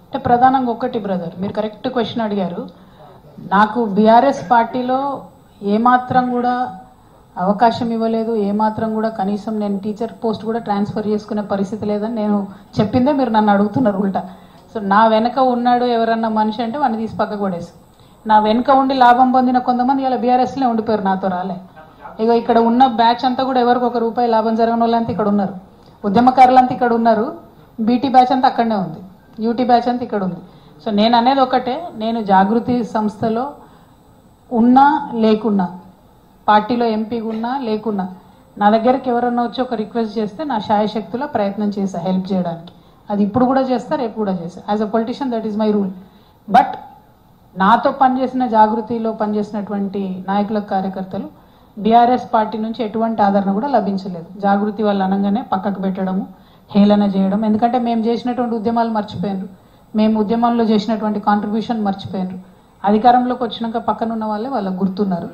అంటే ప్రధానంగా ఒక్కటి బ్రదర్, మీరు కరెక్ట్ క్వశ్చన్ అడిగారు. నాకు బీఆర్ఎస్ పార్టీలో ఏమాత్రం కూడా అవకాశం ఇవ్వలేదు, ఏమాత్రం కూడా కనీసం నేను టీచర్ పోస్ట్ కూడా ట్రాన్స్ఫర్ చేసుకునే పరిస్థితి లేదని నేను చెప్పిందే మీరు నన్ను అడుగుతున్నారు ఉల్టా. సో నా వెనక ఉన్నాడు ఎవరన్నా మనిషి అంటే వాడిని తీసి పక్కకు పడేసి, నా వెనక ఉండి లాభం పొందిన కొంతమంది ఇలా బీఆర్ఎస్లో ఉండిపోయారు, నాతో రాలే. ఇక ఇక్కడ ఉన్న బ్యాచ్ అంతా కూడా ఎవరికి ₹1 లాభం జరగని వాళ్ళంతా ఇక్కడ ఉన్నారు, ఉద్యమకారులంతా ఇక్కడ ఉన్నారు, బీటీ బ్యాచ్ అంతా అక్కడనే ఉంది, యూటీ బ్యాచ్ అంతా ఇక్కడ ఉంది. సో నేను అనేది ఒకటే, నేను జాగృతి సంస్థలో ఉన్నా లేకున్నా, పార్టీలో ఎంపీ ఉన్నా లేకున్నా, నా దగ్గరికి ఎవరన్నా వచ్చి ఒక రిక్వెస్ట్ చేస్తే నా శాయశక్తుల ప్రయత్నం చేశా హెల్ప్ చేయడానికి. అది ఇప్పుడు కూడా చేస్తా, రేపు కూడా చేస్తా. As a politician that is my rule. But నాతో పనిచేసిన జాగృతిలో పనిచేసినటువంటి నాయకులకు, కార్యకర్తలు బీఆర్ఎస్ పార్టీ నుంచి ఎటువంటి ఆదరణ కూడా లభించలేదు. జాగృతి వాళ్ళు అనగానే పక్కకు పెట్టడము, హేళన చేయడం. ఎందుకంటే మేము చేసినటువంటి ఉద్యమాలు మర్చిపోయినారు, మేము ఉద్యమంలో చేసినటువంటి కాంట్రిబ్యూషన్ మర్చిపోయినారు. అధికారంలోకి వచ్చినాక పక్కనున్న వాళ్ళే వాళ్ళకు గుర్తున్నారు.